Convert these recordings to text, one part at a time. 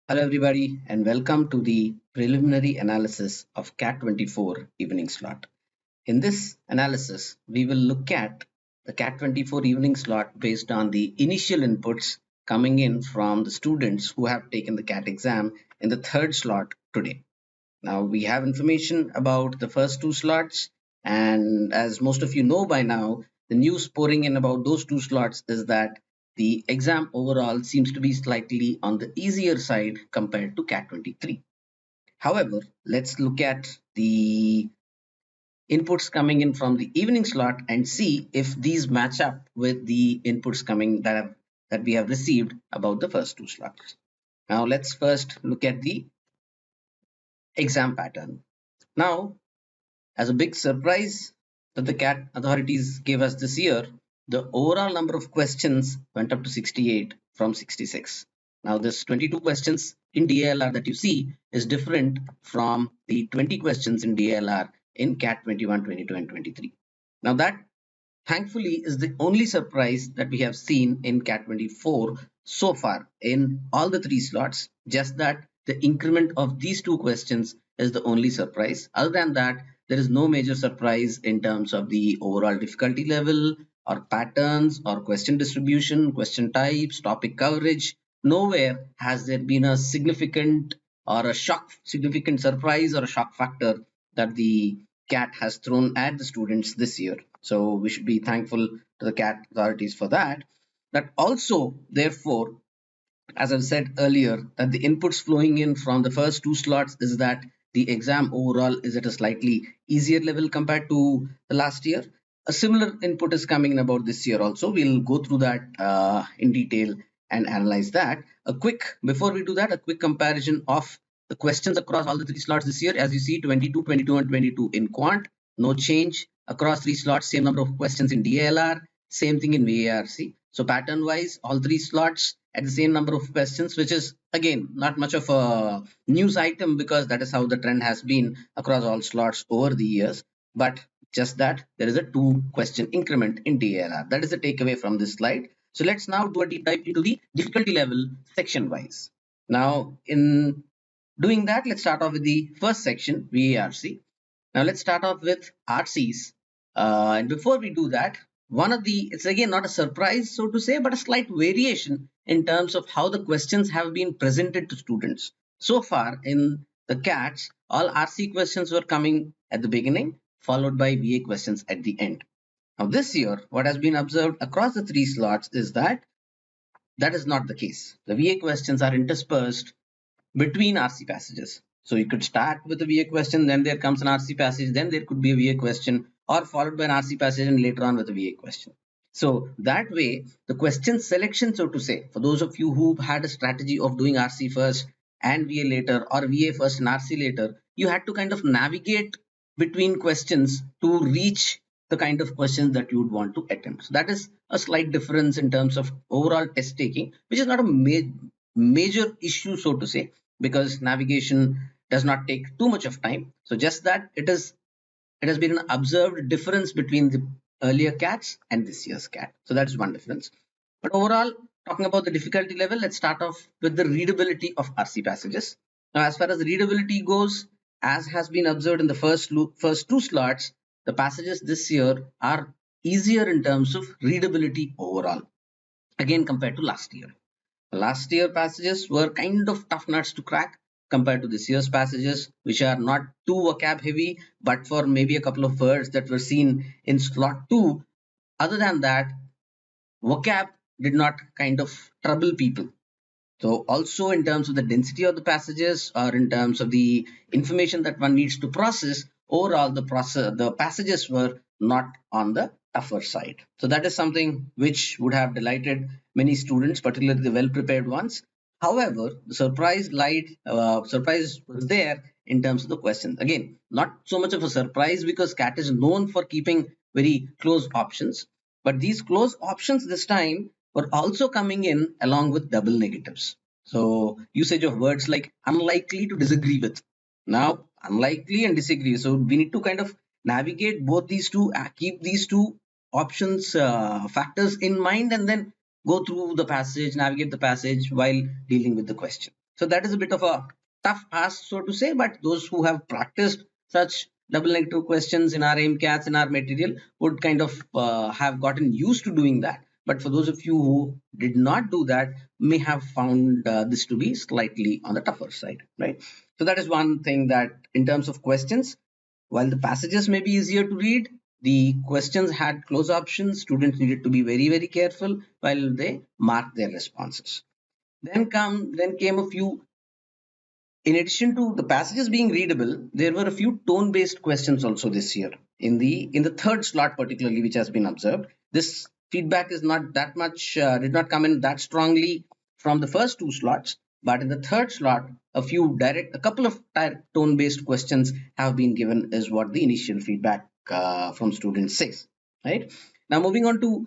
Hello, everybody, and welcome to the preliminary analysis of CAT 24 evening slot. In this analysis, we will look at the CAT 24 evening slot based on the initial inputs coming in from the students who have taken the CAT exam in the third slot today. Now, we have information about the first two slots, and as most of you know by now, the news pouring in about those two slots is that the exam overall seems to be slightly on the easier side compared to CAT 23. However, let's look at the inputs coming in from the evening slot and see if these match up with the inputs coming that we have received about the first two slots. Now, let's first look at the exam pattern. Now, as a big surprise that the CAT authorities gave us this year, the overall number of questions went up to 68 from 66. Now, this 22 questions in DALR that you see is different from the 20 questions in DALR in CAT 21, 22, and 23. Now, that thankfully is the only surprise that we have seen in CAT 24 so far in all the three slots, just that the increment of these two questions is the only surprise. Other than that, there is no major surprise in terms of the overall difficulty level or patterns or question distribution, question types, topic coverage. Nowhere has there been a significant or a significant surprise or a shock factor that the CAT has thrown at the students this year. So we should be thankful to the CAT authorities for that. That also, therefore, as I've said earlier, that the inputs flowing in from the first two slots is that the exam overall is at a slightly easier level compared to the last year. A similar input is coming in about this year also. We'll go through that in detail and analyze that. Before we do that, a quick comparison of the questions across all the three slots this year. As you see, 22, 22, and 22 in quant, no change across three slots, same number of questions in DLR, same thing in VARC. So pattern wise, all three slots at the same number of questions, which is again not much of a news item because that is how the trend has been across all slots over the years. But just that there is a 2 question increment in DLR. That is the takeaway from this slide. So let's now do a deep dive into the difficulty level section wise. Now, in doing that, let's start off with the first section, VARC. Now let's start off with RCs. And before we do that, it's again not a surprise, so to say, but a slight variation in terms of how the questions have been presented to students. So far in the CATs, all RC questions were coming at the beginning, followed by VA questions at the end. Now this year, what has been observed across the three slots is that is not the case. The VA questions are interspersed between RC passages. So you could start with a VA question, then there comes an RC passage, then there could be a VA question, or followed by an RC passage and later on with a VA question. So that way, the question selection, so to say, for those of you who had a strategy of doing RC first and VA later, or VA first and RC later, you had to kind of navigate between questions to reach the kind of questions that you would want to attempt. So that is a slight difference in terms of overall test taking, which is not a major issue, so to say, because navigation does not take too much of time. So just that it has been an observed difference between the earlier CATs and this year's CAT. So that's one difference. But overall, talking about the difficulty level, let's start off with the readability of RC passages. Now, as far as readability goes, as has been observed in the first two slots, the passages this year are easier in terms of readability overall, again compared to last year. Last year passages were kind of tough nuts to crack compared to this year's passages, which are not too vocab heavy, but for maybe a couple of words that were seen in slot 2. Other than that, vocab did not kind of trouble people. So also in terms of the density of the passages or in terms of the information that one needs to process, overall the passages were not on the tougher side. So that is something which would have delighted many students, particularly the well-prepared ones. However, the surprise was there in terms of the questions. Again, not so much of a surprise because CAT is known for keeping very close options, but these close options this time were also coming in along with double negatives. So usage of words like unlikely to disagree with. Now, unlikely and disagree. So we need to kind of navigate both these two, keep these two options factors in mind, and then go through the passage, navigate the passage while dealing with the question. So that is a bit of a tough ask, so to say, but those who have practiced such double negative questions in our aimcats in our material would kind of have gotten used to doing that. But for those of you who did not do that, may have found this to be slightly on the tougher side, right? So that is one thing, that in terms of questions, while the passages may be easier to read, the questions had close options. Students needed to be very, very careful while they mark their responses. Then came a few. In addition to the passages being readable, there were a few tone-based questions also this year. In the third slot particularly, which has been observed, this feedback is not that much, did not come in that strongly from the first two slots, but in the third slot, a couple of direct tone-based questions have been given, is what the initial feedback from students says. Right now, moving on to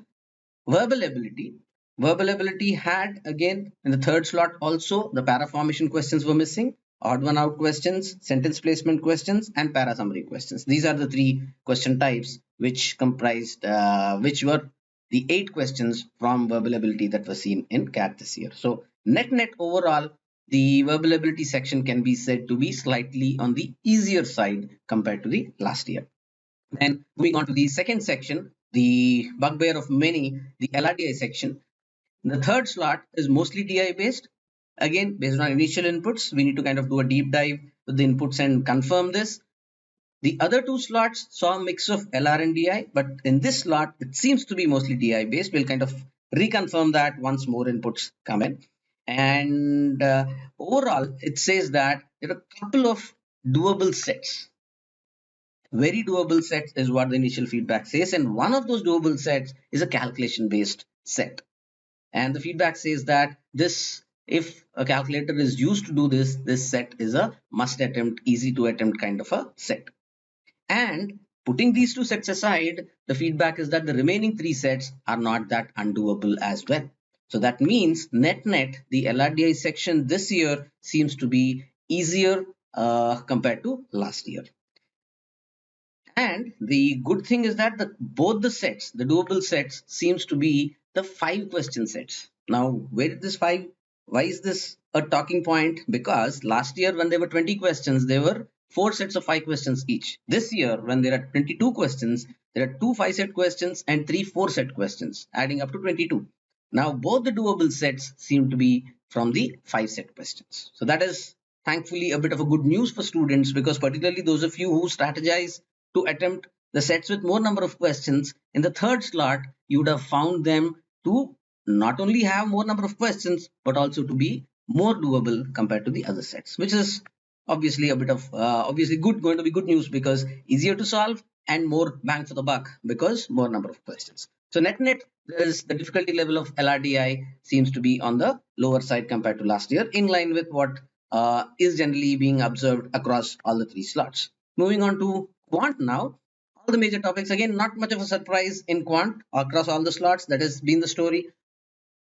verbal ability. Verbal ability had, again, in the third slot also, the para formation questions were missing, odd one out questions, sentence placement questions, and para summary questions. These are the three question types which comprised, which were the 8 questions from verbal ability that were seen in CAT this year. So net overall, the verbal ability section can be said to be slightly on the easier side compared to the last year. Then moving on to the second section, the bugbear of many, the LRDI section. The third slot is mostly DI based. Again, based on initial inputs, we need to kind of do a deep dive with the inputs and confirm this. The other two slots saw a mix of LR and DI, but in this slot, it seems to be mostly DI based. We'll kind of reconfirm that once more inputs come in. And overall, it says that there are a couple of doable sets. Very doable sets is what the initial feedback says, and one of those doable sets is a calculation based set. And the feedback says that this, if a calculator is used to do this set is a must attempt, easy to attempt kind of a set. And putting these two sets aside, the feedback is that the remaining 3 sets are not that undoable as well. So that means net the LRDI section this year seems to be easier compared to last year. And the good thing is that both the sets, the doable sets, seems to be the 5 question sets. Now, where did this 5? Why is this a talking point? Because last year when there were 20 questions, there were 4 sets of 5 questions each. This year, when there are 22 questions, there are 2 5-set questions and 3 4-set questions, adding up to 22. Now, both the doable sets seem to be from the 5-set questions. So that is thankfully a bit of a good news for students, because particularly those of you who strategize to attempt the sets with more number of questions, in the third slot, you would have found them to not only have more number of questions, but also to be more doable compared to the other sets, which is obviously a bit of going to be good news, because easier to solve and more bang for the buck because more number of questions. So net, there is the difficulty level of LRDI seems to be on the lower side compared to last year, in line with what is generally being observed across all the 3 slots. Moving on to quant now. All the major topics, again, not much of a surprise in quant across all the slots. That has been the story.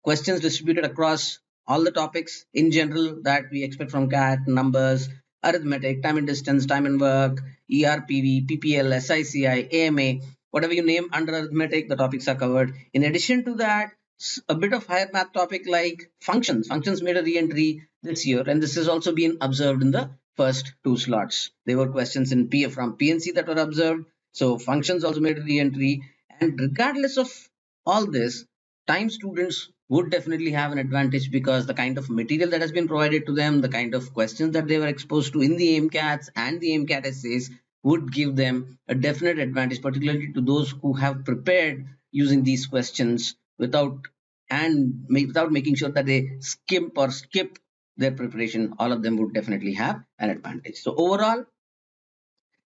Questions distributed across all the topics in general that we expect from CAT: numbers, arithmetic, time and distance, time and work, ERPV, PPL, SICI, AMA, whatever you name under arithmetic, the topics are covered. In addition to that, a bit of higher math topic like functions. Functions made a re-entry this year, and this has also been observed in the first 2 slots. There were questions in from PNC that were observed. So functions also made a re-entry. And regardless of all this, time students would definitely have an advantage, because the kind of material that has been provided to them, the kind of questions that they were exposed to in the aimcats and the aimcat essays would give them a definite advantage, particularly to those who have prepared using these questions without making sure that they skimp or skip their preparation. All of them would definitely have an advantage. So overall,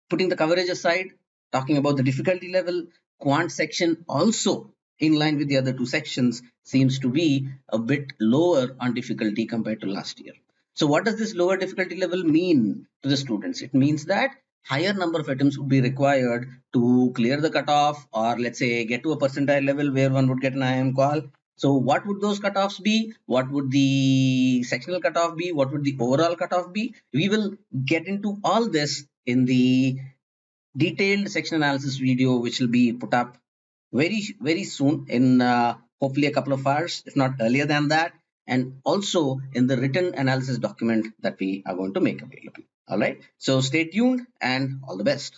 putting the coverage aside, talking about the difficulty level, quant section also in line with the other 2 sections seems to be a bit lower on difficulty compared to last year. So what does this lower difficulty level mean to the students? It means that higher number of attempts would be required to clear the cutoff, or let's say get to a percentile level where one would get an IIM call. So what would those cutoffs be? What would the sectional cutoff be? What would the overall cutoff be? We will get into all this in the detailed section analysis video, which will be put up very soon, in hopefully a couple of hours, if not earlier than that. and also in the written analysis document that we are going to make available. All right. So stay tuned and all the best.